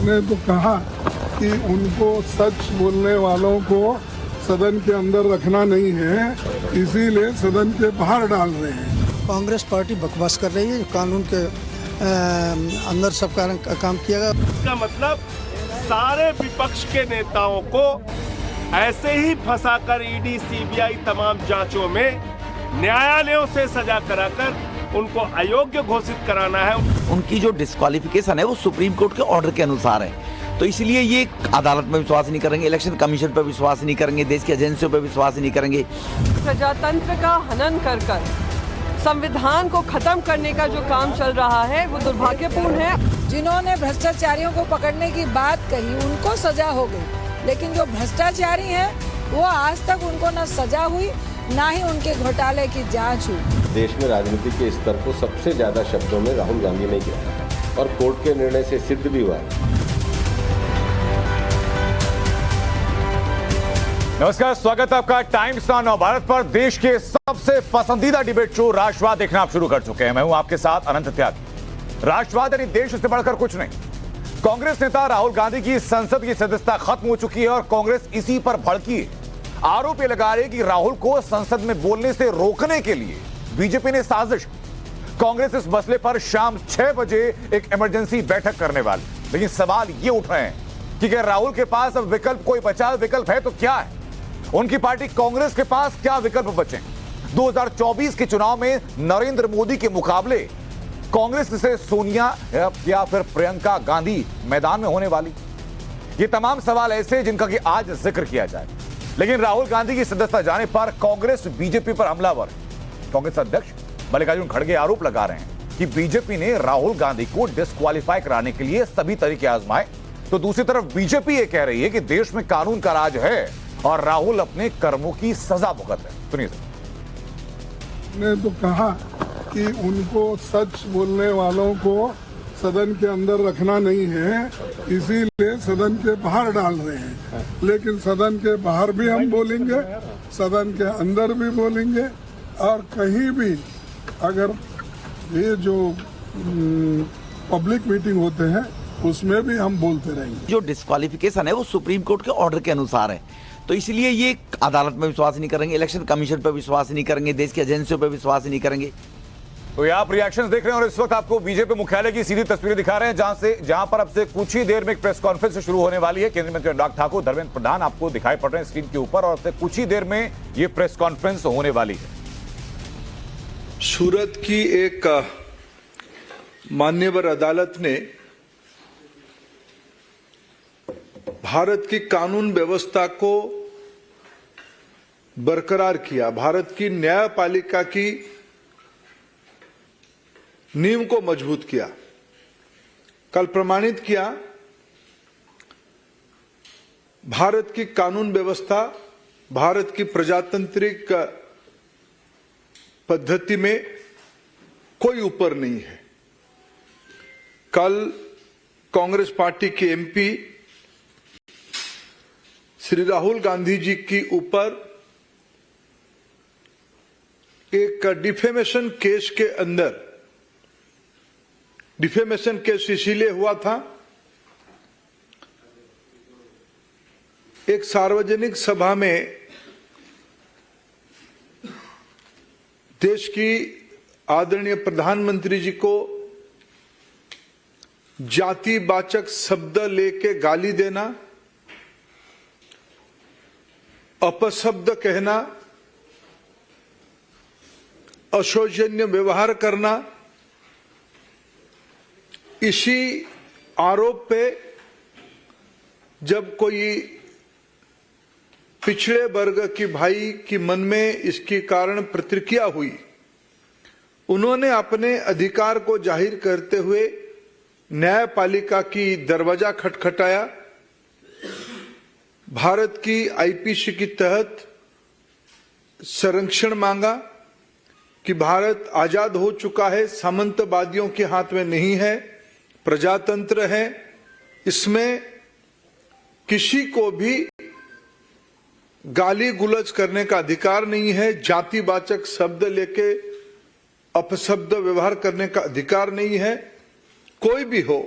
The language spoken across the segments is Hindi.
ने तो कहा कि उनको सच बोलने वालों को सदन के अंदर रखना नहीं है, इसीलिए सदन के बाहर डाल रहे हैं। कांग्रेस पार्टी बकवास कर रही है, कानून के अंदर सब काम किया गया। इसका मतलब सारे विपक्ष के नेताओं को ऐसे ही फंसाकर ईडी, सीबीआई तमाम जांचों में न्यायालयों से सजा कराकर उनको अयोग्य घोषित कराना है। उनकी जो डिस्क्वालिफिकेशन है वो सुप्रीम कोर्ट के ऑर्डर के अनुसार है, तो इसलिए ये अदालत में विश्वास नहीं करेंगे, इलेक्शन कमीशन पर विश्वास नहीं करेंगे, देश की एजेंसियों पर विश्वास नहीं करेंगे। प्रजातंत्र का हनन कर संविधान को खत्म करने का जो काम चल रहा है वो दुर्भाग्यपूर्ण है। जिन्होंने भ्रष्टाचारियों को पकड़ने की बात कही उनको सजा हो गई, लेकिन जो भ्रष्टाचारी हैं वो आज तक उनको न सजा हुई ना ही उनके घोटाले की जांच हुई। देश में राजनीति के स्तर को सबसे ज्यादा शब्दों में राहुल गांधी ने किया और कोर्ट के निर्णय से सिद्ध भी हुआ है। नमस्कार, स्वागत है आपका टाइम्स नाउ भारत पर। देश के सबसे पसंदीदा डिबेट शो राष्ट्रवाद देखना आप शुरू कर चुके हैं। मैं हूं आपके साथ अनंत त्यागी। राष्ट्रवाद यानी देश से बढ़कर कुछ नहीं। कांग्रेस नेता राहुल गांधी की संसद की सदस्यता खत्म हो चुकी है और कांग्रेस इसी पर भड़की है। आरोप ये लगा रही है कि राहुल को संसद में बोलने से रोकने के लिए बीजेपी ने साजिश की। कांग्रेस इस मसले पर शाम 6 बजे एक इमरजेंसी बैठक करने वाली, लेकिन सवाल ये उठ रहे हैं कि क्या राहुल के पास अब विकल्प कोई बचा विकल्प है तो क्या है? उनकी पार्टी कांग्रेस के पास क्या विकल्प बचे? 2024 के चुनाव में नरेंद्र मोदी के मुकाबले कांग्रेस से सोनिया या फिर प्रियंका गांधी मैदान में होने वाली? ये तमाम सवाल ऐसे जिनका कि आज जिक्र किया जाए। लेकिन राहुल गांधी की सदस्यता जाने पर कांग्रेस बीजेपी पर हमलावर है। कांग्रेस अध्यक्ष मल्लिकार्जुन खड़गे आरोप लगा रहे हैं कि बीजेपी ने राहुल गांधी को डिस्क्वालीफाई कराने के लिए सभी तरीके आजमाए, तो दूसरी तरफ बीजेपी ये कह रही है कि देश में कानून का राज है और राहुल अपने कर्मों की सजा भुगत है। सुनिए। ने तो कहा कि उनको सच बोलने वालों को सदन के अंदर रखना नहीं है, इसीलिए सदन के बाहर डाल रहे हैं। लेकिन सदन के बाहर भी हम बोलेंगे, सदन के अंदर भी बोलेंगे, और कहीं भी अगर ये जो पब्लिक मीटिंग होते हैं उसमें भी हम बोलते रहेंगे। जो डिस्क्वालिफिकेशन है वो सुप्रीम कोर्ट के ऑर्डर के अनुसार है, तो इसलिए ये अदालत में विश्वास नहीं करेंगे, इलेक्शन कमीशन पर विश्वास नहीं करेंगे, देश की एजेंसियों पर विश्वास नहीं करेंगे। तो ये आप रिएक्शंस देख रहे हैं और इस वक्त आपको बीजेपी मुख्यालय की सीधी तस्वीरें दिखा रहे हैं, जहां पर अब से कुछ ही देर में एक प्रेस कॉन्फ्रेंस शुरू होने वाली है। केंद्रीय मंत्री अनुराग ठाकुर, धर्मेंद्र प्रधान आपको दिखाई पड़ रहे हैं स्क्रीन के ऊपर, और अब से कुछ ही देर में ये प्रेस कॉन्फ्रेंस होने वाली है। सूरत की एक मान्यवर अदालत ने भारत की कानून व्यवस्था को बरकरार किया, भारत की न्यायपालिका की नींव को मजबूत किया। कल प्रमाणित किया भारत की कानून व्यवस्था भारत की प्रजातांत्रिक पद्धति में कोई ऊपर नहीं है। कल कांग्रेस पार्टी के एमपी श्री राहुल गांधी जी की ऊपर एक डिफेमेशन केस के अंदर, डिफेमेशन केस इसीलिए हुआ था, एक सार्वजनिक सभा में देश की आदरणीय प्रधानमंत्री जी को जातिवाचक शब्द लेके गाली देना, अपशब्द कहना, अशोचनीय व्यवहार करना, इसी आरोप पे जब कोई पिछड़े वर्ग की भाई की मन में इसके कारण प्रतिक्रिया हुई, उन्होंने अपने अधिकार को जाहिर करते हुए न्यायपालिका की दरवाजा खटखटाया, भारत की आईपीसी के तहत संरक्षण मांगा कि भारत आजाद हो चुका है, सामंतवादियों के हाथ में नहीं है, प्रजातंत्र है, इसमें किसी को भी गाली गुलज करने का अधिकार नहीं है, जातिवाचक शब्द लेके अपशब्द व्यवहार करने का अधिकार नहीं है। कोई भी हो,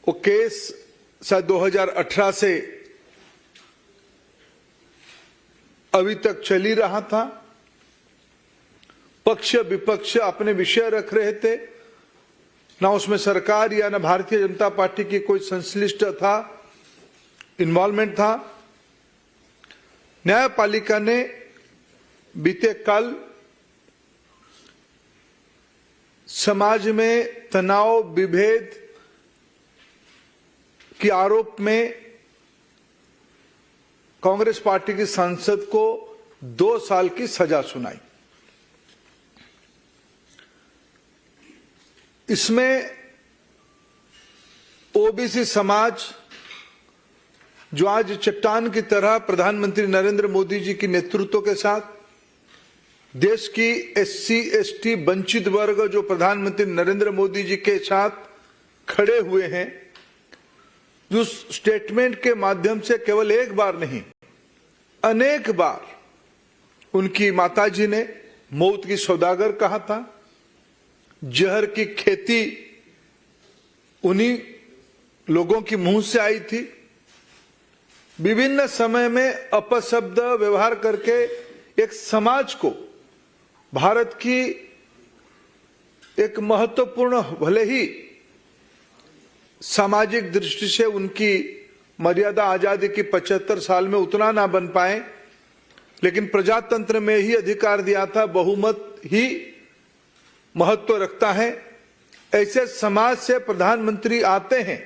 वो केस शायद 2018 से अभी तक चल ही रहा था। पक्ष विपक्ष अपने विषय रख रहे थे, ना उसमें सरकार या ना भारतीय जनता पार्टी की कोई संश्लिष्ट था, इन्वॉल्वमेंट था। न्यायपालिका ने बीते कल समाज में तनाव विभेद के आरोप में कांग्रेस पार्टी की सांसद को 2 साल की सजा सुनाई। इसमें ओबीसी समाज, जो आज चट्टान की तरह प्रधानमंत्री नरेंद्र मोदी जी के नेतृत्व के साथ देश की एससी एसटी वंचित वर्ग जो प्रधानमंत्री नरेंद्र मोदी जी के साथ खड़े हुए हैं, जो स्टेटमेंट के माध्यम से केवल एक बार नहीं अनेक बार उनकी माताजी ने मौत की सौदागर कहा था, जहर की खेती उन्हीं लोगों की मुंह से आई थी, विभिन्न समय में अपशब्द व्यवहार करके एक समाज को, भारत की एक महत्वपूर्ण, भले ही सामाजिक दृष्टि से उनकी मर्यादा आजादी की 75 साल में उतना ना बन पाए, लेकिन प्रजातंत्र में ही अधिकार दिया था, बहुमत ही महत्व रखता है। ऐसे समाज से प्रधानमंत्री आते हैं,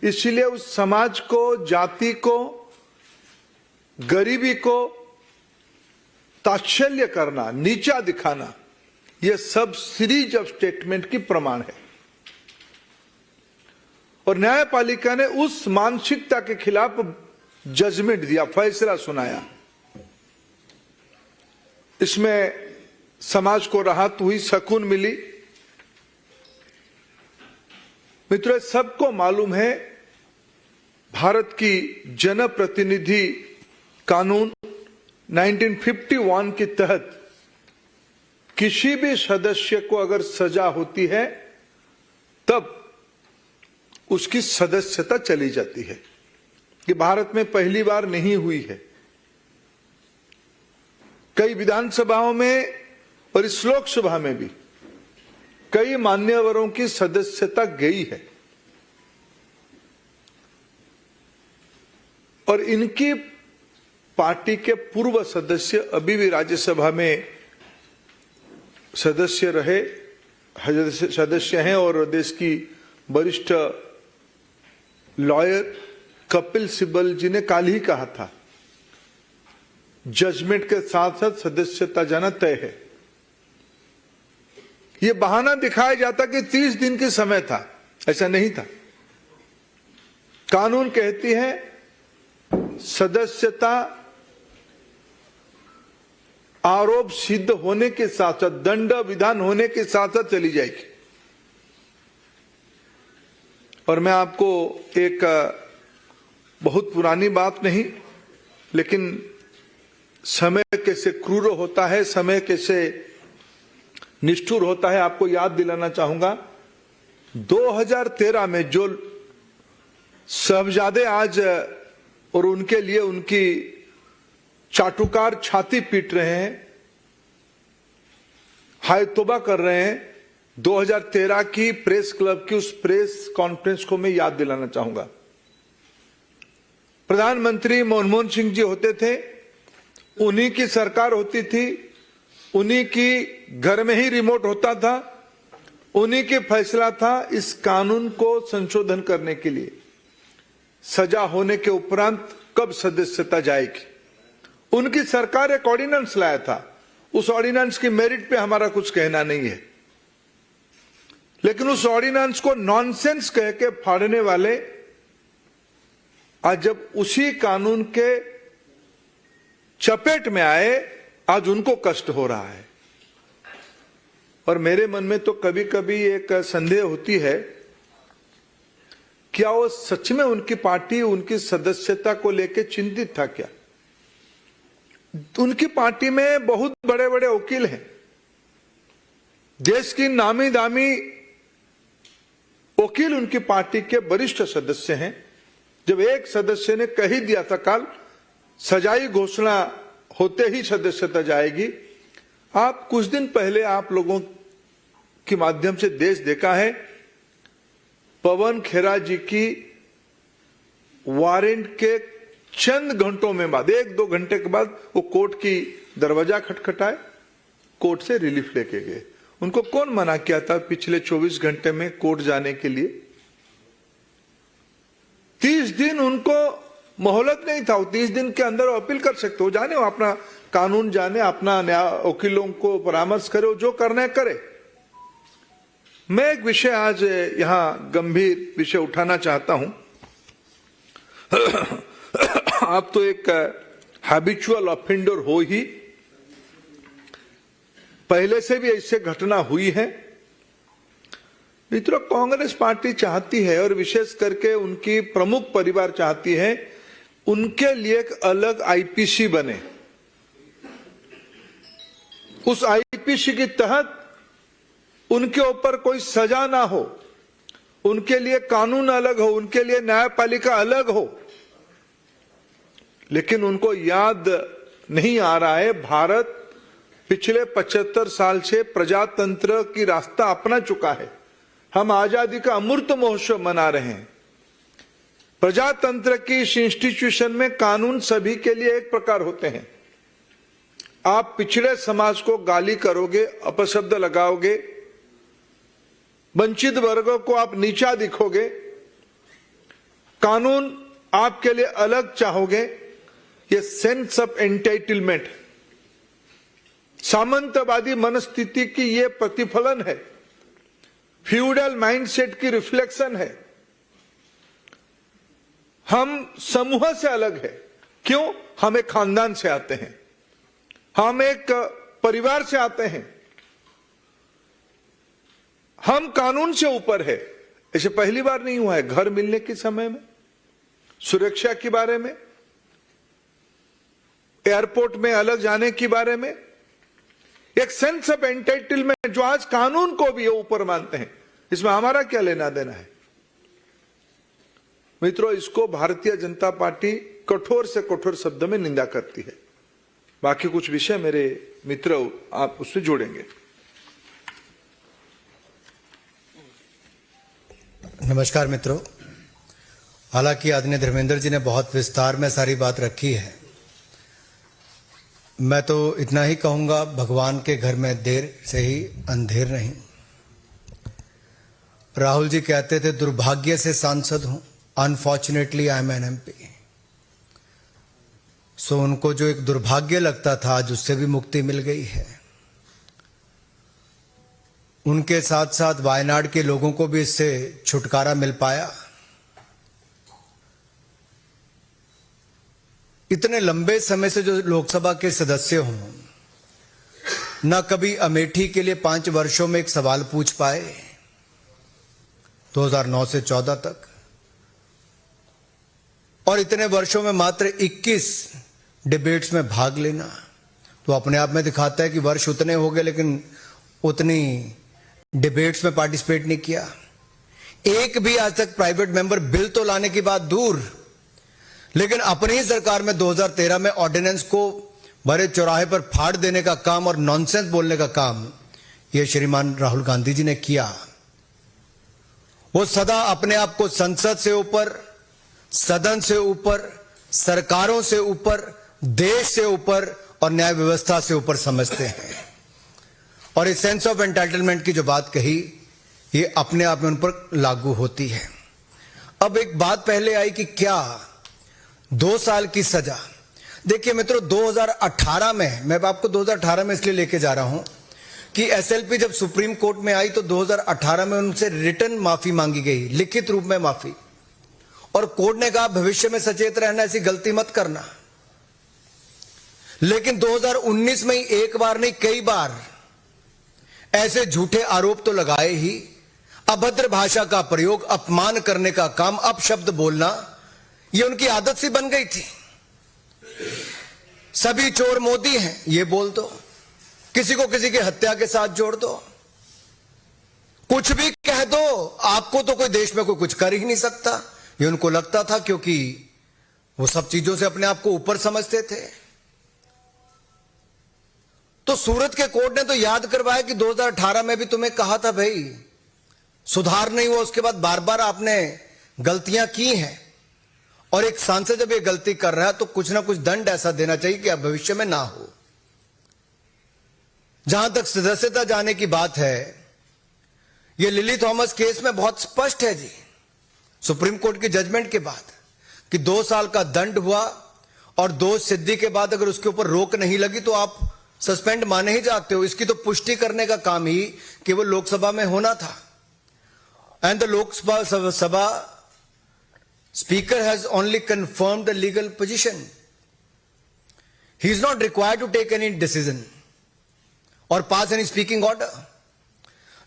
इसलिए उस समाज को, जाति को, गरीबी को ताच्छल्य करना, नीचा दिखाना, यह सब सीरीज ऑफ स्टेटमेंट की प्रमाण है। और न्यायपालिका ने उस मानसिकता के खिलाफ जजमेंट दिया, फैसला सुनाया। इसमें समाज को राहत हुई, सुकून मिली। मित्रों, सबको मालूम है भारत की जनप्रतिनिधि कानून 1951 के तहत किसी भी सदस्य को अगर सजा होती है तब उसकी सदस्यता चली जाती है। कि भारत में पहली बार नहीं हुई है। कई विधानसभाओं में और इस लोकसभा में भी कई मान्यवरों की सदस्यता गई है और इनकी पार्टी के पूर्व सदस्य अभी भी राज्यसभा में सदस्य रहे, सदस्य हैं। और देश की वरिष्ठ लॉयर कपिल सिब्बल जी ने कल ही कहा था, जजमेंट के साथ साथ सदस्यता जाना तय है। यह बहाना दिखाया जाता कि 30 दिन के समय था, ऐसा नहीं था। कानून कहती है सदस्यता आरोप सिद्ध होने के साथ साथ, दंड विधान होने के साथ साथ चली जाएगी। और मैं आपको एक बहुत पुरानी बात नहीं, लेकिन समय कैसे क्रूर होता है, समय कैसे निष्ठुर होता है, आपको याद दिलाना चाहूंगा। 2013 में जो साहबजादे आज और उनके लिए उनकी चाटुकार छाती पीट रहे हैं, हाय तौबा कर रहे हैं, 2013 की प्रेस क्लब की उस प्रेस कॉन्फ्रेंस को मैं याद दिलाना चाहूंगा। प्रधानमंत्री मनमोहन सिंह जी होते थे, उन्हीं की सरकार होती थी, उन्हीं की घर में ही रिमोट होता था, उन्हीं के फैसला था इस कानून को संशोधन करने के लिए। सजा होने के उपरांत कब सदस्यता जाएगी, उनकी सरकार एक ऑर्डिनेंस लाया था। उस ऑर्डिनेंस की मेरिट पे हमारा कुछ कहना नहीं है, लेकिन उस ऑर्डिनेंस को नॉनसेंस कह के फाड़ने वाले आज जब उसी कानून के चपेट में आए, आज उनको कष्ट हो रहा है। और मेरे मन में तो कभी कभी एक संदेह होती है, क्या वो सच में उनकी पार्टी उनकी सदस्यता को लेकर चिंतित था क्या? उनकी पार्टी में बहुत बड़े बड़े वकील हैं, देश की नामी दामी वकील उनकी पार्टी के वरिष्ठ सदस्य हैं। जब एक सदस्य ने कह ही दिया था कल सजाई घोषणा होते ही सदस्यता जाएगी। आप कुछ दिन पहले आप लोगों के माध्यम से देश देखा है, पवन खेरा जी की वारंट के चंद घंटों में बाद, 1-2 घंटे के बाद वो कोर्ट की दरवाजा खटखटाए, कोर्ट से रिलीफ लेके गए। उनको कौन मना किया था पिछले 24 घंटे में कोर्ट जाने के लिए? 30 दिन उनको मोहलत नहीं था। 30 दिन के अंदर अपील कर सकते हो, जाने वो अपना कानून जाने, अपना न्याय वकीलों को परामर्श करे, जो करना है करे। मैं एक विषय आज यहां गंभीर विषय उठाना चाहता हूं। आप तो एक हैबिचुअल ऑफेंडर हो ही, पहले से भी ऐसे घटना हुई है। मित्रों, कांग्रेस पार्टी चाहती है और विशेष करके उनकी प्रमुख परिवार चाहती है उनके लिए एक अलग आईपीसी बने। उस आईपीसी के तहत उनके ऊपर कोई सजा ना हो, उनके लिए कानून अलग हो, उनके लिए न्यायपालिका अलग हो। लेकिन उनको याद नहीं आ रहा है, भारत पिछले 75 साल से प्रजातंत्र की रास्ता अपना चुका है। हम आजादी का अमृत महोत्सव मना रहे हैं। प्रजातंत्र की इस इंस्टीट्यूशन में कानून सभी के लिए एक प्रकार होते हैं। आप पिछड़े समाज को गाली करोगे, अपशब्द लगाओगे, वंचित वर्गों को आप नीचा दिखोगे, कानून आपके लिए अलग चाहोगे, ये सेंस ऑफ एंटाइटलमेंट, सामंतवादी मनस्थिति की ये प्रतिफलन है, फ्यूडल माइंडसेट की रिफ्लेक्शन है। हम समूह से अलग है। क्यों? हम एक खानदान से आते हैं, हम एक परिवार से आते हैं, हम कानून से ऊपर है। ऐसे पहली बार नहीं हुआ है। घर मिलने के समय में, सुरक्षा के बारे में, एयरपोर्ट में अलग जाने के बारे में, एक सेंस ऑफ एंटाइटलमेंट जो आज कानून को भी ऊपर मानते हैं, इसमें हमारा क्या लेना देना है? मित्रों, इसको भारतीय जनता पार्टी कठोर से कठोर शब्द में निंदा करती है। बाकी कुछ विषय मेरे मित्र आप उससे जोड़ेंगे। नमस्कार मित्रों, हालांकि आदरणीय धर्मेंद्र जी ने बहुत विस्तार में सारी बात रखी है। मैं तो इतना ही कहूंगा, भगवान के घर में देर से ही अंधेर नहीं। राहुल जी कहते थे दुर्भाग्य से सांसद हूं, unfortunately I am an MP. So उनको जो एक दुर्भाग्य लगता था आज उससे भी मुक्ति मिल गई है। उनके साथ साथ वायनाड के लोगों को भी इससे छुटकारा मिल पाया। इतने लंबे समय से जो लोकसभा के सदस्य हों, न कभी अमेठी के लिए 5 वर्षों में एक सवाल पूछ पाए 2009 से 14 तक, और इतने वर्षों में मात्र 21 डिबेट्स में भाग लेना तो अपने आप में दिखाता है कि वर्ष उतने हो गए लेकिन उतनी डिबेट्स में पार्टिसिपेट नहीं किया। एक भी आज तक प्राइवेट मेंबर बिल तो लाने की बात दूर, लेकिन अपनी ही सरकार में 2013 में ऑर्डिनेंस को बड़े चौराहे पर फाड़ देने का काम और नॉनसेंस बोलने का काम ये श्रीमान राहुल गांधी जी ने किया। वो सदा अपने आप को संसद से ऊपर, सदन से ऊपर, सरकारों से ऊपर, देश से ऊपर और न्याय व्यवस्था से ऊपर समझते हैं। और इस सेंस ऑफ एंटाइटलमेंट की जो बात कही, ये अपने आप में उन पर लागू होती है। अब एक बात पहले आई कि क्या 2 साल की सजा। देखिए मित्रों, 2018 में, मैं आपको 2018 में इसलिए लेके जा रहा हूं कि एसएलपी जब सुप्रीम कोर्ट में आई तो 2018 में उनसे रिटर्न माफी मांगी गई, लिखित रूप में माफी, और कोर्ट ने कहा भविष्य में सचेत रहना, ऐसी गलती मत करना। लेकिन 2019 में ही एक बार नहीं कई बार ऐसे झूठे आरोप तो लगाए ही। अभद्र भाषा का प्रयोग, अपमान करने का काम, अपशब्द बोलना, ये उनकी आदत सी बन गई थी। सभी चोर मोदी हैं ये बोल दो, किसी को किसी की हत्या के साथ जोड़ दो, कुछ भी कह दो, आपको तो कोई देश में कोई कुछ कर ही नहीं सकता, ये उनको लगता था, क्योंकि वो सब चीजों से अपने आप को ऊपर समझते थे। तो सूरत के कोर्ट ने तो याद करवाया कि 2018 में भी तुम्हें कहा था भाई सुधार नहीं हुआ, उसके बाद बार बार आपने गलतियां की हैं, और एक सांसद जब ये गलती कर रहा है तो कुछ ना कुछ दंड ऐसा देना चाहिए कि अब भविष्य में ना हो। जहां तक सदस्यता जाने की बात है, ये लिली थॉमस केस में बहुत स्पष्ट है जी, सुप्रीम कोर्ट की जजमेंट के बाद, कि 2 साल का दंड हुआ और दोष सिद्धि के बाद अगर उसके ऊपर रोक नहीं लगी तो आप सस्पेंड माने ही जाते हो। इसकी तो पुष्टि करने का काम ही केवल लोकसभा में होना था। And the Lok Sabha Speaker has only confirmed the legal position. He is not required to take any decision or pass any speaking order.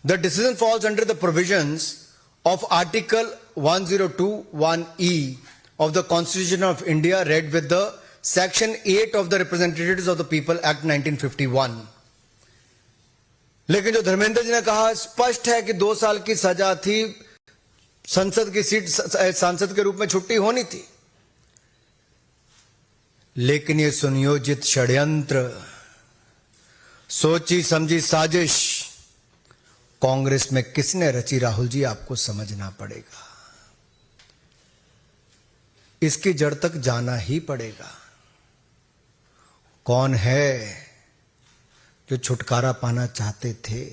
The decision falls under the provisions of Article 1021E of the Constitution of India, read with the Section 8 of the Representatives of the People Act 1951. लेकिन जो धर्मेंद्र जी ने कहा स्पष्ट है कि 2 साल की सजा थी, संसद की सीट सांसद के रूप में छुट्टी होनी थी, लेकिन ये सुनियोजित षड्यंत्र, सोची समझी साजिश कांग्रेस में किसने रची, राहुल जी आपको समझना पड़ेगा। इसकी जड़ तक जाना ही पड़ेगा। कौन है जो छुटकारा पाना चाहते थे?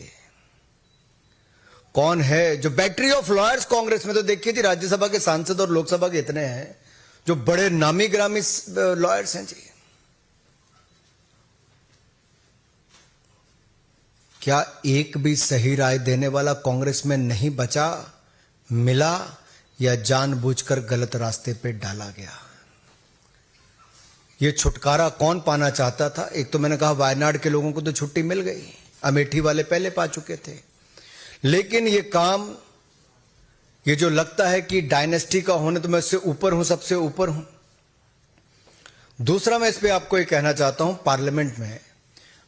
कौन है जो बैटरी ऑफ लॉयर्स कांग्रेस में? तो देखिए जी, राज्यसभा के सांसद और लोकसभा के इतने हैं जो बड़े नामी ग्रामी लॉयर्स हैं जी। क्या एक भी सही राय देने वाला कांग्रेस में नहीं बचा, मिला, या जानबूझकर गलत रास्ते पे डाला गया? ये छुटकारा कौन पाना चाहता था? एक तो मैंने कहा वायनाड के लोगों को तो छुट्टी मिल गई, अमेठी वाले पहले पा चुके थे, लेकिन ये काम, ये जो लगता है कि डायनेस्टी का होने तो मैं उससे ऊपर हूं, सबसे ऊपर हूं। दूसरा, मैं इस पे आपको ये कहना चाहता हूं, पार्लियामेंट में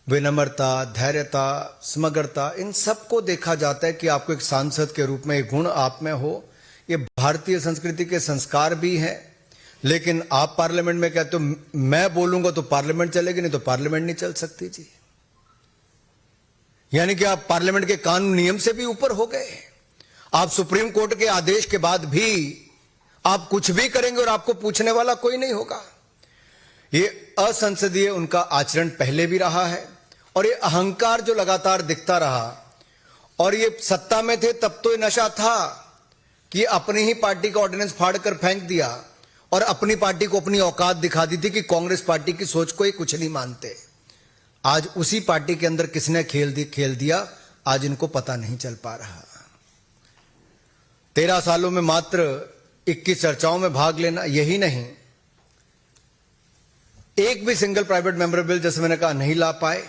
विनम्रता, धैर्यता, समग्रता, इन सबको देखा जाता है कि आपको एक सांसद के रूप में एक गुण आप में हो। ये भारतीय संस्कृति के संस्कार भी हैं, लेकिन आप पार्लियामेंट में कहते हो मैं बोलूंगा तो पार्लियामेंट चलेगी, नहीं तो पार्लियामेंट नहीं चल सकती जी। यानी कि आप पार्लियामेंट के कानून नियम से भी ऊपर हो गए। आप सुप्रीम कोर्ट के आदेश के बाद भी आप कुछ भी करेंगे और आपको पूछने वाला कोई नहीं होगा। ये असंसदीय उनका आचरण पहले भी रहा है, और ये अहंकार जो लगातार दिखता रहा, और ये सत्ता में थे तब तो ये नशा था कि अपनी ही पार्टी का ऑर्डिनेंस फाड़ कर फेंक दिया और अपनी पार्टी को अपनी औकात दिखा दी थी कि कांग्रेस पार्टी की सोच को ये कुछ नहीं मानते। आज उसी पार्टी के अंदर किसने खेल दिया, आज इनको पता नहीं चल पा रहा। 13 सालों में मात्र 21 चर्चाओं में भाग लेना, यही नहीं, एक भी सिंगल प्राइवेट मेंबर बिल, जैसे मैंने कहा, नहीं ला पाए।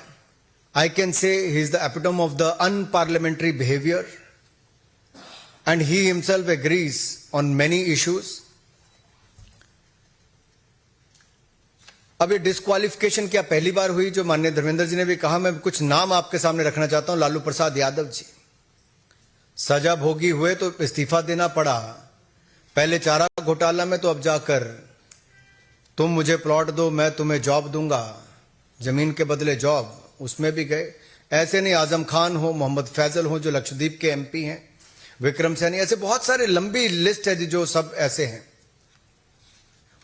I can say he is the epitome of the unparliamentary behaviour, and he himself agrees on many issues. अब ये डिस्क्वालिफिकेशन क्या पहली बार हुई? जो माननीय धर्मेंद्र जी ने भी कहा, मैं कुछ नाम आपके सामने रखना चाहता हूं। लालू प्रसाद यादव जी सजा भोगी हुए तो इस्तीफा देना पड़ा। पहले चारा घोटाला में तो अब जाकर तुम मुझे प्लॉट दो मैं तुम्हें जॉब दूंगा, जमीन के बदले जॉब, उसमें भी गए। ऐसे नहीं, आजम खान हो, मोहम्मद फैजल हो जो लक्षद्वीप के एमपी हैं, विक्रम सैनी, ऐसे बहुत सारे लंबी लिस्ट है जो सब ऐसे हैं।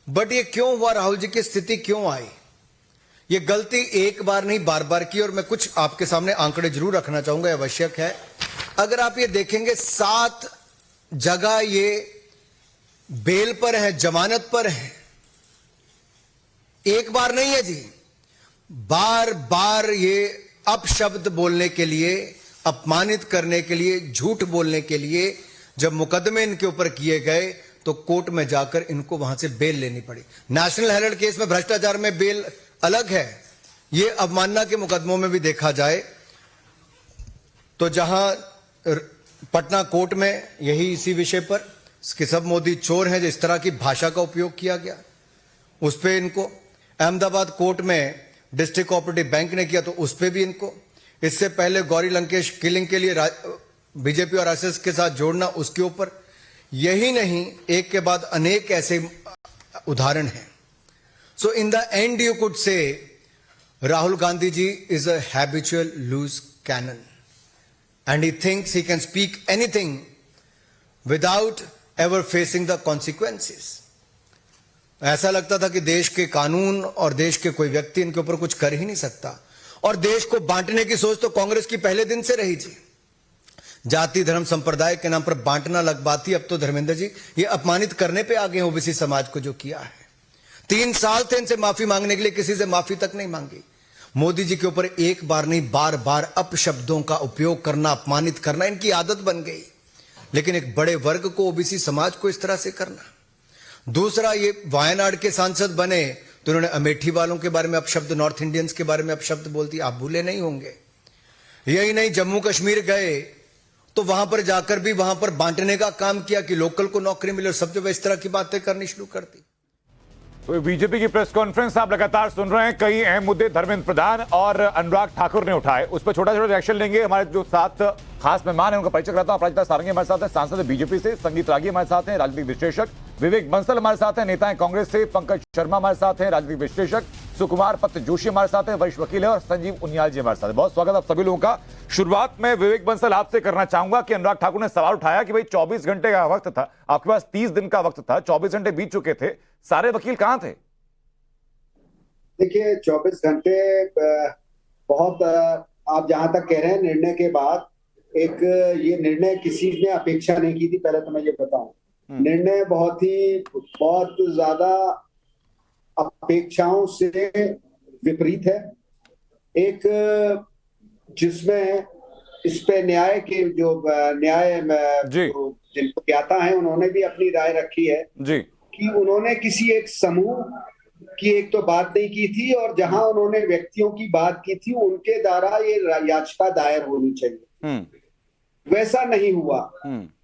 बट ये क्यों हुआ राहुल जी? की स्थिति क्यों आई? ये गलती एक बार नहीं बार बार की, और मैं कुछ आपके सामने आंकड़े जरूर रखना चाहूंगा, आवश्यक है। अगर आप ये देखेंगे 7 जगह ये बेल पर है, जमानत पर है। एक बार नहीं है जी, बार बार ये अपशब्द बोलने के लिए, अपमानित करने के लिए, झूठ बोलने के लिए जब मुकदमे इनके ऊपर किए गए तो कोर्ट में जाकर इनको वहां से बेल लेनी पड़ी। नेशनल हेराल्ड केस में भ्रष्टाचार में बेल अलग है, ये अवमानना के मुकदमों में भी देखा जाए तो जहां पटना कोर्ट में यही इसी विषय पर कि सब मोदी चोर हैं, जो इस तरह की भाषा का उपयोग किया गया, उस पर इनको। अहमदाबाद कोर्ट में डिस्ट्रिक्ट कोऑपरेटिव बैंक ने किया तो उस पर भी इनको। इससे पहले गौरी लंकेश किलिंग के लिए बीजेपी और आरएसएस के साथ जोड़ना, उसके ऊपर। यही नहीं, एक के बाद अनेक ऐसे उदाहरण हैं। So in the end you could say Rahul Gandhi ji is a habitual loose cannon and he thinks he can speak anything without ever facing the consequences. ऐसा लगता था कि देश के कानून और देश के कोई व्यक्ति इनके ऊपर कुछ कर ही नहीं सकता। और देश को बांटने की सोच तो कांग्रेस की पहले दिन से रही थी। जाति धर्म संप्रदाय के नाम पर बांटना लगवाती। अब तो धर्मेंद्र जी ये अपमानित करने पे आ गए ओबीसी समाज को जो किया है। 3 साल थे इनसे माफी मांगने के लिए, किसी से माफी तक नहीं मांगी। मोदी जी के ऊपर एक बार नहीं, बार बार अपशब्दों का उपयोग करना, अपमानित करना इनकी आदत बन गई। लेकिन एक बड़े वर्ग को, ओबीसी समाज को इस तरह से करना। दूसरा, ये वायनाड के सांसद बने तो उन्होंने अमेठी वालों के बारे में अपशब्द, नॉर्थ इंडियंस के बारे में अपशब्द बोल दिए। आप भूले नहीं होंगे। यही नहीं, जम्मू कश्मीर गए तो वहां पर जाकर भी वहां पर बांटने का काम किया कि लोकल को नौकरी मिले, और सब जगह इस तरह की बातें करनी शुरू कर दी। तो बीजेपी की प्रेस कॉन्फ्रेंस आप लगातार सुन रहे हैं। कई अहम मुद्दे धर्मेंद्र प्रधान और अनुराग ठाकुर ने उठाए, उस पर छोटा छोटा रिएक्शन लेंगे। हमारे जो साथ खास मेहमान हैं उनका परिचय कराता हूं। अपराजिता सारंगी हमारे साथ हैं, सांसद है बीजेपी से। संगीत रागी हमारे साथ हैं, राजनीतिक विश्लेषक। विवेक बंसल हमारे साथ हैं, नेता हैं कांग्रेस से। पंकज शर्मा हमारे साथ हैं, राजनीतिक विश्लेषक। सुकुमार पत्र जोशी हमारे साथ हैं, वरिष्ठ वकील है। और संजीव उनियाल जी हमारे साथ हैं। बहुत स्वागत आप सभी लोगों का। शुरुआत में विवेक बंसल आपसे करना चाहूंगा कि अनुराग ठाकुर ने सवाल उठाया कि भाई 24 घंटे का वक्त था, आपके पास 30 दिन का वक्त था, 24 घंटे बीत चुके थे, सारे वकील कहां थे? देखिए 24 घंटे बहुत, आप जहां तक कह रहे हैं निर्णय के बाद, एक ये निर्णय किसी ने अपेक्षा नहीं की थी। पहले तो मैं ये बताऊं, निर्णय बहुत ज्यादा अपेक्षाओं से विपरीत है। एक जिसमें इस पे न्याय के जो जिनको ज्ञाता है उन्होंने भी अपनी राय रखी है जी, कि उन्होंने किसी एक समूह की एक तो बात नहीं की थी, और जहां उन्होंने व्यक्तियों की बात की थी उनके द्वारा ये याचिका दायर होनी चाहिए, वैसा नहीं हुआ।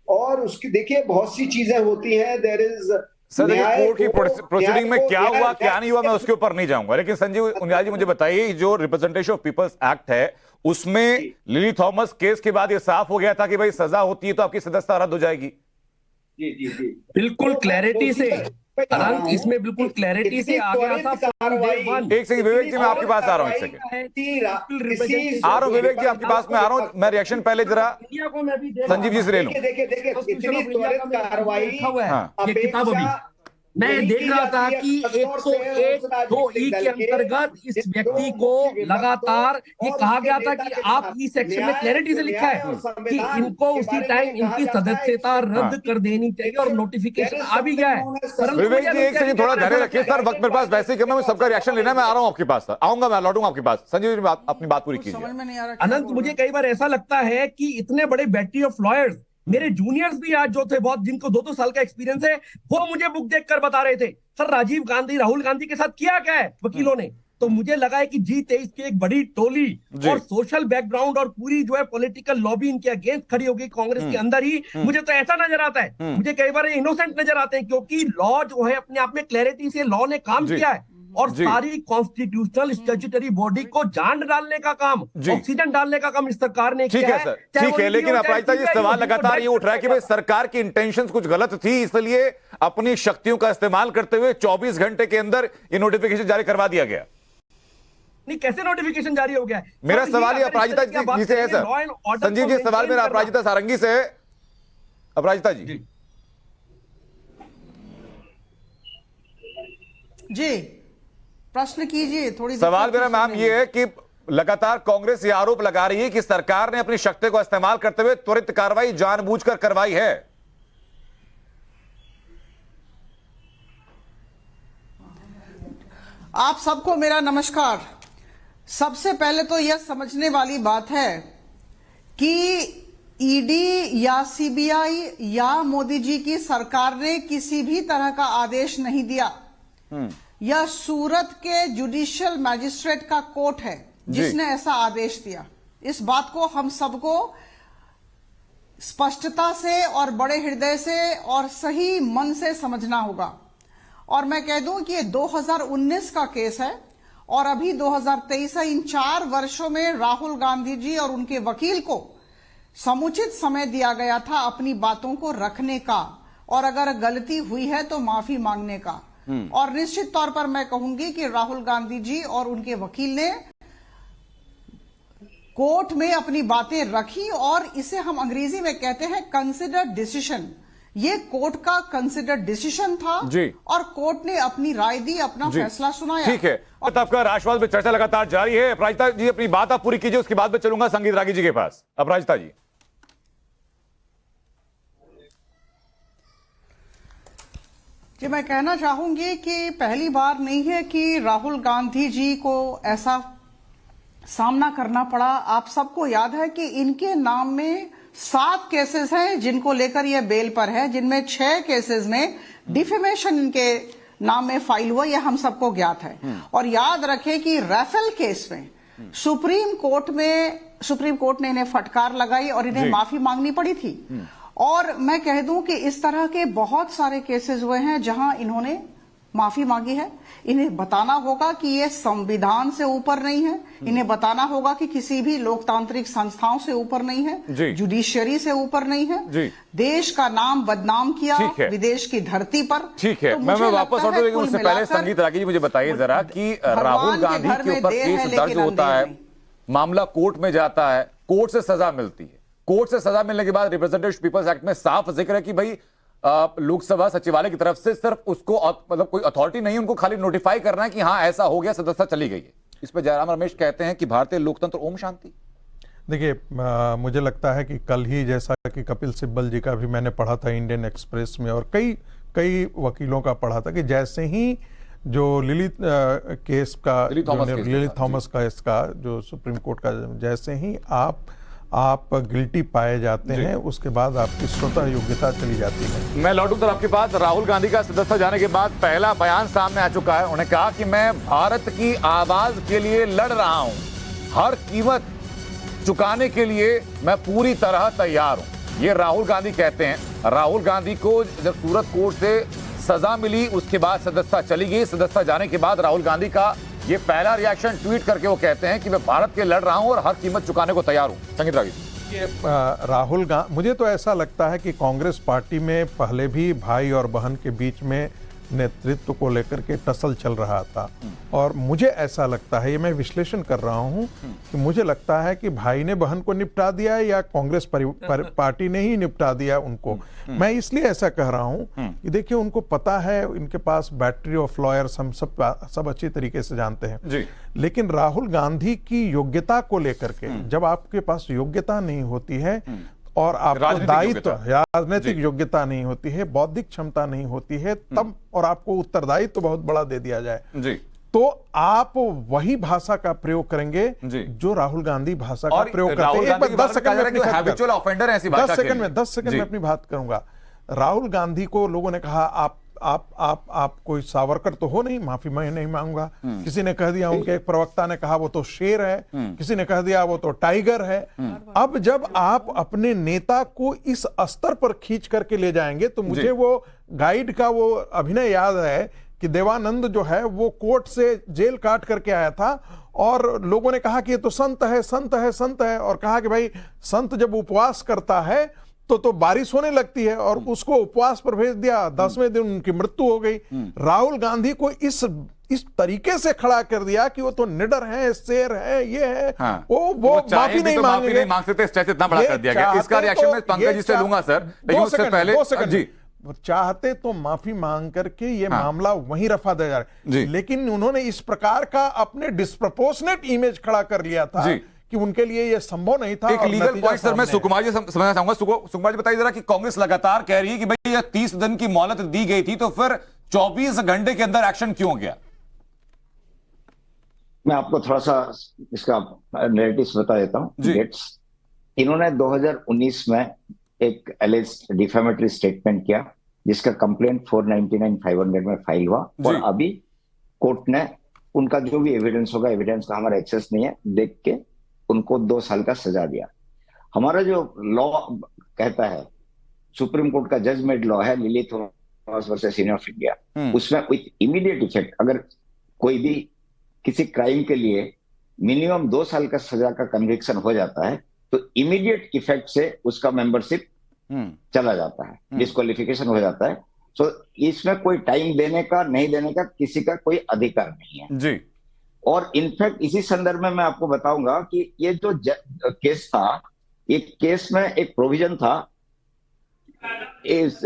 और उसकी देखिए बहुत सी चीजें होती हैं। देयर इज सर, कोर्ट की प्रोसीडिंग में क्या हुआ क्या नहीं हुआ मैं उसके ऊपर नहीं जाऊंगा, लेकिन संजीव उनियाल जी मुझे बताइए, जो रिप्रेजेंटेशन ऑफ पीपल्स एक्ट है उसमें लिली थॉमस केस के बाद ये साफ हो गया था कि भाई सजा होती है तो आपकी सदस्यता रद्द हो जाएगी। जी जी जी, बिल्कुल क्लैरिटी से अनंत, इसमें बिल्कुल क्लैरिटी से आ गया था। एक सेकंड विवेक जी, मैं आपके पास आ रहा हूँ। एक सेकंड आ रहा हूँ विवेक जी, आपके पास में आ रहा हूँ। मैं रिएक्शन पहले जरा संजीव जी से ले लूं। देखिए इतनी त्वरित कार्रवाई किताब अभी मैं देख रहा था कि 101(2)(e) के अंतर्गत इस व्यक्ति को लगातार ये कहा गया था कि आप इस सेक्शन में क्लैरिटी से लिखा है कि इनको उसी टाइम इनकी सदस्यता रद्द कर देनी चाहिए, और नोटिफिकेशन आ भी गया है। विवेक जी एक सेकंड थोड़ा धैर्य रखिए सर, वक्त मेरे पास वैसे ही कम है, सबका रिएक्शन लेना, मैं आ रहा हूँ आपके पास, आऊंगा मैं, लौटूंगा आपके पास। संजीव जी अपनी बात पूरी कीजिए। अनंत, मुझे कई बार ऐसा लगता है कि इतने बड़े बैटरी ऑफ लॉयर्स, मेरे जूनियर्स भी आज जो थे बहुत, जिनको 2-2 साल का एक्सपीरियंस है, वो मुझे बुक देखकर बता रहे थे सर राजीव गांधी राहुल गांधी के साथ किया क्या है वकीलों ने। तो मुझे लगा है कि G23 की एक बड़ी टोली और सोशल बैकग्राउंड और पूरी जो है पॉलिटिकल लॉबी इनके अगेंस्ट खड़ी होगी कांग्रेस के अंदर ही। मुझे तो ऐसा नजर आता है, मुझे कई बार इनोसेंट नजर आते हैं, क्योंकि लॉ जो है अपने आप में क्लैरिटी से लॉ ने काम किया है, और सारी कॉन्स्टिट्यूशनल स्टैट्यूटरी बॉडी को जान डालने का काम, ऑक्सीजन डालने का काम इस सरकार ने किया है। ठीक है, लेकिन अपराजिता जी सवाल लगातार ये उठ रहा है कि भाई सरकार की इंटेंशंस कुछ गलत थी, इसलिए अपनी शक्तियों का इस्तेमाल करते हुए 24 घंटे के अंदर ये नोटिफिकेशन जारी करवा दिया गया। नहीं, कैसे नोटिफिकेशन जारी हो गया है? मेरा सवाल ये अपराजिता जी से है सर। संजीव जी सवाल मेरा अपराजिता सारंगी से है। अपराजिता जी जी प्रश्न कीजिए। थोड़ी सवाल मेरा मैम ये है कि लगातार कांग्रेस ये आरोप लगा रही है कि सरकार ने अपनी शक्ति को इस्तेमाल करते हुए त्वरित कार्रवाई जानबूझकर करवाई है। आप सबको मेरा नमस्कार। सबसे पहले तो यह समझने वाली बात है कि ईडी या सीबीआई या मोदी जी की सरकार ने किसी भी तरह का आदेश नहीं दिया। यह सूरत के जुडिशियल मैजिस्ट्रेट का कोर्ट है जिसने ऐसा आदेश दिया। इस बात को हम सबको स्पष्टता से और बड़े हृदय से और सही मन से समझना होगा। और मैं कह दूं कि ये 2019 का केस है और अभी 2023 है। इन 4 वर्षों में राहुल गांधी जी और उनके वकील को समुचित समय दिया गया था अपनी बातों को रखने का, और अगर गलती हुई है तो माफी मांगने का। और निश्चित तौर पर मैं कहूंगी कि राहुल गांधी जी और उनके वकील ने कोर्ट में अपनी बातें रखी, और इसे हम अंग्रेजी में कहते हैं कंसिडर्ड डिसीजन। ये कोर्ट का कंसिडर्ड डिसीजन था जी। और कोर्ट ने अपनी राय दी, अपना फैसला सुनाया। ठीक है, और आपका राष्ट्रवाद में चर्चा लगातार जारी है। अपराजिता जी अपनी बात आप पूरी कीजिए, उसके बाद में चलूंगा संगीत रागी जी के पास। अपराजिता जी। जी, मैं कहना चाहूंगी कि पहली बार नहीं है कि राहुल गांधी जी को ऐसा सामना करना पड़ा। आप सबको याद है कि इनके नाम में 7 केसेस हैं जिनको लेकर ये बेल पर है, जिनमें 6 केसेस में डिफेमेशन इनके नाम में फाइल हुआ, यह हम सबको ज्ञात है। और याद रखें कि राफेल केस में सुप्रीम कोर्ट ने इन्हें फटकार लगाई और इन्हें माफी मांगनी पड़ी थी। और मैं कह दूं कि इस तरह के बहुत सारे केसेस हुए हैं जहां इन्होंने माफी मांगी है। इन्हें बताना होगा कि ये संविधान से ऊपर नहीं है, इन्हें बताना होगा कि किसी भी लोकतांत्रिक संस्थाओं से ऊपर नहीं है, जुडिशियरी से ऊपर नहीं है, देश का नाम बदनाम किया विदेश की धरती पर। ठीक है, मैं वापस लौटूं, लेकिन उससे पहले संगीत रागी जी मुझे बताइए जरा कि राहुल गांधी के ऊपर केस दर्ज होता है, मामला कोर्ट में जाता है, कोर्ट से सजा मिलती है। कोर्ट से सजा मिलने के बाद रिप्रेजेंटेटिव पीपल्स एक्ट में साफ जिक्र है कि भाई लोकसभा सचिवालय की तरफ से सिर्फ उसको मतलब कोई अथॉरिटी नहीं, उनको खाली नोटिफाई करना है कि हाँ ऐसा हो गया, सदस्यता चली गई है। इस पर जयराम रमेश कहते हैं कि भारतीय लोकतंत्र ओम शांति। देखिए, मुझे लगता है कि कल ही जैसा कि कपिल सिब्बल जी का भी मैंने पढ़ा था इंडियन एक्सप्रेस में, और कई वकीलों का पढ़ा था कि जैसे ही जो लिली केस का लिली थॉमस का इसका जो सुप्रीम कोर्ट का, जैसे ही आप गिल्टी पाए जाते हैं उसके बाद आपकी स्वतः योग्यता चली जाती है। मैं लौटूं तो आपके पास। राहुल गांधी का सदस्यता जाने के बाद पहला बयान सामने आ चुका है। उन्होंने कहा कि मैं भारत की आवाज के लिए लड़ रहा हूं, हर कीमत चुकाने के लिए मैं पूरी तरह तैयार हूं, ये राहुल गांधी कहते हैं। राहुल गांधी को जब सूरत कोर्ट से सजा मिली उसके बाद सदस्यता चली गई। सदस्यता जाने के बाद राहुल गांधी का ये पहला रिएक्शन, ट्वीट करके वो कहते हैं कि मैं भारत के लड़ रहा हूं और हर कीमत चुकाने को तैयार हूं। संगीत रागी। राहुल गांधी, मुझे तो ऐसा लगता है कि कांग्रेस पार्टी में पहले भी भाई और बहन के बीच में नेतृत्व को लेकर के टसल चल रहा था, और मुझे ऐसा लगता है, ये मैं विश्लेषण कर रहा हूं कि मुझे लगता है कि भाई ने बहन को निपटा दिया है या कांग्रेस पार्टी ने ही निपटा दिया उनको। मैं इसलिए ऐसा कह रहा हूं कि देखिए, उनको पता है, इनके पास बैटरी ऑफ लॉयर्स हम सब अच्छी तरीके से जानते हैं। लेकिन राहुल गांधी की योग्यता को लेकर के, जब आपके पास योग्यता नहीं होती है और आपको दायित्व या राजनीतिक योग्यता नहीं होती है, बौद्धिक क्षमता नहीं होती है, तब और आपको उत्तरदायित्व तो बहुत बड़ा दे दिया जाए तो आप वही भाषा का प्रयोग करेंगे जो राहुल गांधी भाषा का प्रयोग करते हैं। एक बार 10 सेकंड में अपनी बात करूंगा। राहुल गांधी को लोगों ने कहा आप कोई सावरकर तो हो नहीं, माफी मैं नहीं मांगूंगा। किसी ने कह दिया, उनके एक प्रवक्ता ने कहा वो तो शेर है, किसी ने कह दिया वो तो टाइगर है। अब जब आप अपने नेता को इस स्तर पर खींच करके ले जाएंगे तो मुझे वो गाइड का वो अभिनय याद है कि देवानंद जो है वो कोर्ट से जेल काट करके आया था और लोगों ने कहा कि ये तो संत है, संत है, संत है, और कहा कि भाई संत जब उपवास करता है तो बारिश होने लगती है, और उसको उपवास पर भेज दिया, 10वें दिन उनकी मृत्यु हो गई। राहुल गांधी को इस तरीके से खड़ा कर दिया कि वो तो निडर है, शेर है, ये है। वो माफी नहीं मांगेंगे, मांग सकते, स्टेज इतना बड़ा कर दिया गया। इसका रिएक्शन मैं पंकज जी से लूंगा सर, लेकिन उससे पहले जी चाहते तो माफी मांग करके ये मामला वहीं रफा दे जा रहा है, लेकिन उन्होंने इस प्रकार का अपने डिस्प्रपोर्शनेट इमेज खड़ा कर लिया था कि उनके लिए यह संभव नहीं था। एक लीगल पॉइंट सर मैं सुकुमार जी समझना चाहूंगा। सुकुमार जी बताइए जरा कि कांग्रेस लगातार कह रही है कि भाई ये 30 दिन की मोहलत दी गई थी, तो फिर 24 घंटे के अंदर एक्शन क्यों गया? मैं आपको थोड़ा सा इसका नैरेटिव्स बता देता हूं। इन्होंने 2019 में एक एलिज्ड डिफेमेटरी स्टेटमेंट किया जिसका कंप्लेंट 499/500 में फाइल हुआ, और अभी कोर्ट ने उनका जो भी एविडेंस होगा, एविडेंस का हमारा एक्सेस नहीं है, देख के उनको 2 साल का सजा दिया। हमारा जो लॉ कहता है, सुप्रीम कोर्ट का जजमेंट लॉ है lily Thomas versus union of India, उसमें विथ इमीडिएट इफेक्ट अगर कोई भी किसी क्राइम के लिए मिनिमम 2 साल का सजा का कन्विक्शन हो जाता है तो इमीडिएट इफेक्ट से उसका मेंबरशिप चला जाता है, डिस्क्वालिफिकेशन हो जाता है। तो इसमें कोई टाइम देने का नहीं देने का किसी का कोई अधिकार नहीं है जी। और इनफैक्ट इसी संदर्भ में मैं आपको बताऊंगा कि ये जो केस था, एक केस में एक प्रोविजन था इस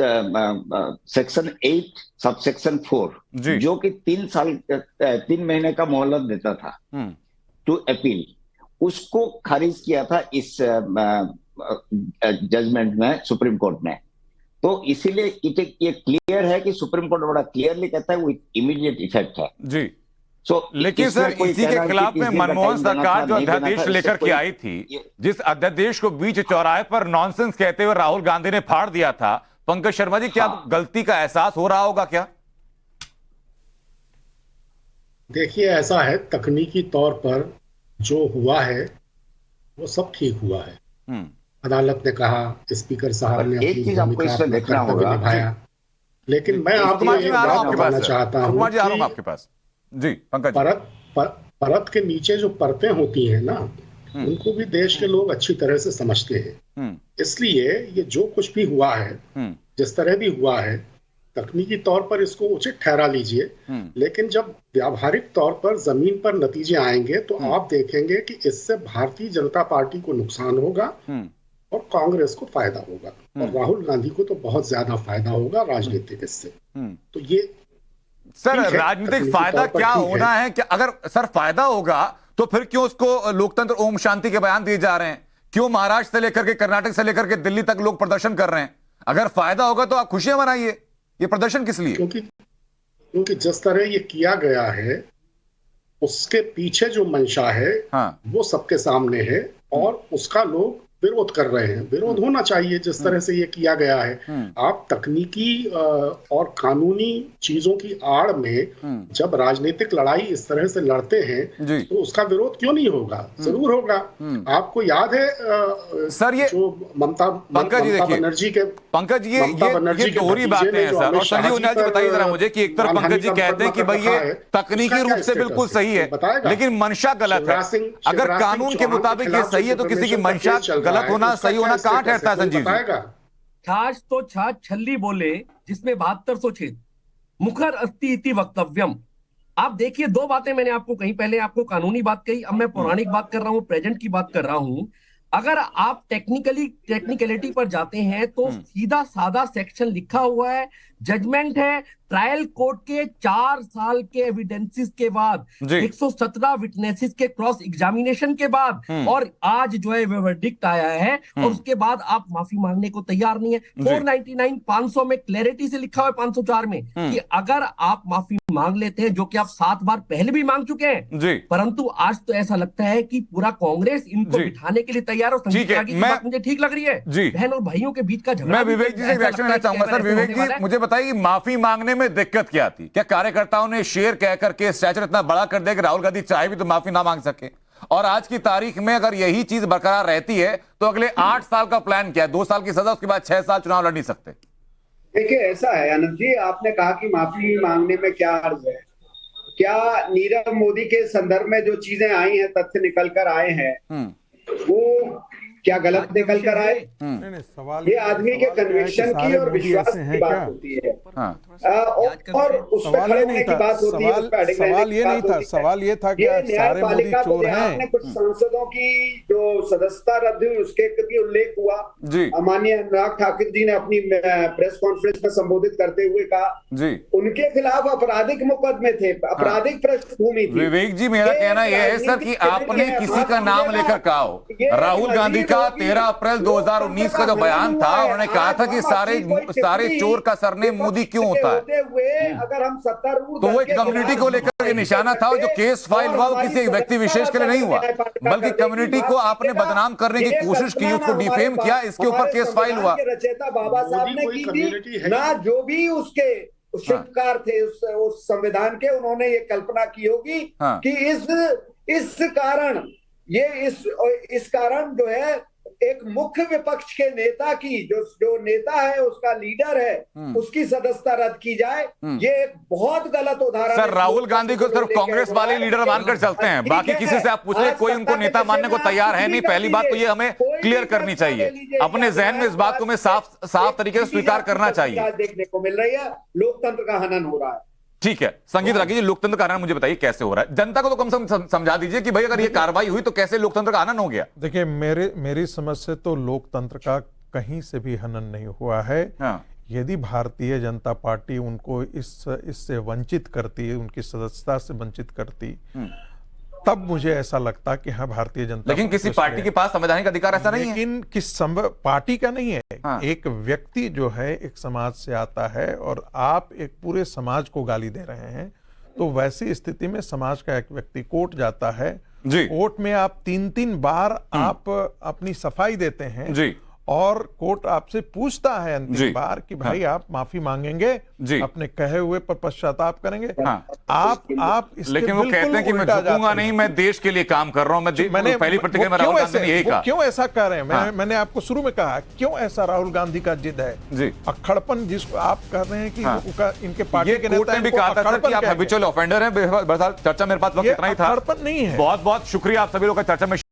सेक्शन 8 सबसेक्शन 4 जो कि 3 महीने का मोहलत देता था टू अपील, उसको खारिज किया था इस जजमेंट में सुप्रीम कोर्ट ने। तो इसीलिए ये क्लियर है कि सुप्रीम कोर्ट बड़ा क्लियरली कहता है वो इमीडिएट इफेक्ट है जी। लेकिन सर इसी के खिलाफ में मनमोहन सरकार जो अध्यादेश लेकर के आई थी, जिस अध्यादेश को बीच चौराहे पर नॉनसेंस कहते हुए राहुल गांधी ने फाड़ दिया था, पंकज शर्मा जी क्या गलती का एहसास हो रहा होगा क्या? देखिए ऐसा है, तकनीकी तौर पर जो हुआ है वो सब ठीक हुआ है। अदालत ने कहा, स्पीकर साहब ने अपनी भूमिका कर्तव्य निभाया, लेकिन मैं आपको एक बात बताना चाहता हूं कि आपके पास जी पंकज, परत के नीचे जो परतें होती हैं ना, उनको भी देश के लोग अच्छी तरह से समझते हैं। इसलिए ये जो कुछ भी हुआ है, जिस तरह भी हुआ है, तकनीकी तौर पर इसको उचित ठहरा लीजिए, लेकिन जब व्यावहारिक तौर पर जमीन पर नतीजे आएंगे तो आप देखेंगे कि इससे भारतीय जनता पार्टी को नुकसान होगा और कांग्रेस को फायदा होगा, और राहुल गांधी को तो बहुत ज्यादा फायदा होगा राजनीतिक इससे। तो ये सर राजनीतिक फायदा क्या होना है कि अगर सर फायदा होगा तो फिर क्यों उसको लोकतंत्र ओम शांति के बयान दिए जा रहे हैं? क्यों महाराष्ट्र से लेकर के कर्नाटक से लेकर के दिल्ली तक लोग प्रदर्शन कर रहे हैं? अगर फायदा होगा तो आप खुशियां मनाइए, ये प्रदर्शन किस लिए? क्योंकि जिस तरह ये किया गया है उसके पीछे जो मंशा है वो सबके सामने है और उसका लोग विरोध कर रहे हैं। विरोध होना चाहिए जिस तरह से ये किया गया है। आप तकनीकी और कानूनी चीजों की आड़ में जब राजनीतिक लड़ाई इस तरह से लड़ते हैं तो उसका विरोध क्यों नहीं होगा? जरूर होगा। आपको याद है सर ये जो ममता बनर्जी के पंकज ये दोहरी बातें हैं सर। और संजीव उनियाल जी बताइए जरा मुझे कि एक तरफ पंकज जी कहते हैं कि भाई ये तकनीकी रूप से बिल्कुल सही है लेकिन मंशा गलत है। अगर कानून के मुताबिक ये सही है तो किसी की मंशा गलत होना सही होना कहां ठहरता है संजीव जी? छाछ तो छाछ छल्ली बोले जिसमें 7200 छेद, मुखर अस्ति इति वक्तव्यम। आप देखिए दो बातें मैंने आपको कही, पहले आपको कानूनी बात कही, अब मैं पौराणिक बात कर रहा हूं, प्रेजेंट की बात कर रहा हूं। अगर आप टेक्निकलिटी पर जाते हैं तो सीधा साधा सेक्शन लिखा हुआ है, जजमेंट है, ट्रायल कोर्ट के 4 साल के एविडेंसेस के बाद, 117 विटनेसेस के क्रॉस एग्जामिनेशन के बाद, और आज जो है वर्डिक्ट आया है और उसके बाद आप माफी मांगने को तैयार नहीं है। 499 500 में क्लैरिटी से लिखा हुआ है 504 में कि अगर आप माफी मांग लेते हैं, जो कि आप 7 बार पहले भी मांग चुके हैं, परंतु आज तो ऐसा लगता है कि पूरा कांग्रेस इनको बिठाने के लिए तैयार और बात मुझे ठीक लग रही है। बहन और भाइयों के बीच का झगड़ा। मैं विवेक जी से रिएक्शन लेना चाहूंगा। सर विवेक जी मुझे बताइए माफी मांगने में दिक्कत क्या थी? क्या कार्यकर्ताओं ने शेर कह करके स्टैचर इतना बड़ा कर दिया कि राहुल गांधी चाहे भी तो माफी ना मांग सके? और आज की तारीख में अगर यही चीज बरकरार रहती है तो अगले 8 साल का प्लान क्या है? 2 साल की सजा, उसके बाद 6 साल चुनाव लड़ नहीं सकते। देखिए ऐसा है आनंद जी, आपने कहा कि माफी मांगने में क्या अर्ज है। क्या नीरव मोदी के संदर्भ में जो चीजें आई हैं, तथ्य निकल कर आए हैं, वो क्या गलत निकल कर आए? ये आदमी के कन्विक्शन की और विश्वास की बात होती है। और उस पर खड़े होने की बात होती है। सवाल ये नहीं था, सवाल ये था कि सारे मोदी चोर हैं। कुछ सांसदों की जो सदस्यता रद्द हुई उसके भी उल्लेख हुआ। माननीय अनुराग ठाकुर जी ने अपनी प्रेस कॉन्फ्रेंस में संबोधित करते हुए कहा उनके खिलाफ आपराधिक मुकदमे थे, आपराधिक पृष्ठभूमि थी। विवेक जी मेरा कहना यह है सर कि आपने किसी का नाम लेकर कहा हो, राहुल गांधी का 13 अप्रैल 2019 का जो बयान था, उन्होंने कहा था कि सारे चोर का सरनेम मोदी क्यों होता है? अगर हम तो वो एक कम्युनिटी को लेकर के निशाना था। जो केस फाइल हुआ वो किसी व्यक्ति विशेष के लिए नहीं हुआ, बल्कि कम्युनिटी को आपने बदनाम करने की कोशिश की, उसको डिफेम किया, इसके ऊपर केस फाइल हुआ। रचयिता बाबा साहब ने की थी ना, जो भी उसके शिल्पकार थे उस संविधान के, उन्होंने ये कल्पना की होगी कि इस कारण इस कारण जो है एक मुख्य विपक्ष के नेता की जो नेता है, उसका लीडर है, उसकी सदस्यता रद्द की जाए। ये एक बहुत गलत उदाहरण सर। राहुल गांधी को सिर्फ कांग्रेस वाले लीडर मानकर चलते हैं, बाकी किसी से आप पूछ ले कोई उनको नेता मानने को तैयार है नहीं। पहली बात तो ये हमें क्लियर करनी चाहिए। अपने जहन में इस बात को मैं साफ तरीके से स्वीकार करना चाहिए। देखने को मिल रही है, लोकतंत्र का हनन हो रहा है। ठीक है संगीत रागी जी, लोकतंत्र का हनन मुझे बताइए कैसे हो रहा है? जनता को तो कम से कम समझा दीजिए कि भाई अगर ये कार्रवाई हुई तो कैसे लोकतंत्र का हनन हो गया। देखिए मेरी समझ से तो लोकतंत्र का कहीं से भी हनन नहीं हुआ है। हाँ। यदि भारतीय जनता पार्टी उनको इससे वंचित करती, उनकी सदस्यता से वंचित करती, तब मुझे ऐसा लगता कि हाँ भारतीय जनता, लेकिन किसी पार्टी के पास संवैधानिक अधिकार ऐसा नहीं है। लेकिन पार्टी का नहीं है। हाँ। एक व्यक्ति जो है एक समाज से आता है और आप एक पूरे समाज को गाली दे रहे हैं, तो वैसी स्थिति में समाज का एक व्यक्ति कोर्ट जाता है जी। कोर्ट में आप 3-3 बार आप अपनी सफाई देते हैं जी। और कोर्ट आपसे पूछता है अंतिम बार कि भाई आप माफी मांगेंगे जी। अपने कहे हुए पर पश्चाताप करेंगे। हाँ। आप लेकिन वो कहते हैं कि मैं झुकूंगा नहीं, मैं देश के लिए काम कर रहा हूं। मैंने पहली प्रतिक्रिया में राहुल गांधी ने यही कहा। क्यों ऐसा कर रहे हैं? मैंने आपको शुरू में कहा क्यों ऐसा राहुल गांधी का जिद है जी, अक्खड़पन जिसको आप कर रहे हैं कि इनके पार्टी के नेता ने भी कहा था कि आप हैबिचुअल ऑफेंडर हैं। चर्चा मेरे पास वक्त इतना ही था। अक्खड़पन नहीं है। बहुत बहुत शुक्रिया आप सभी लोग का चर्चा में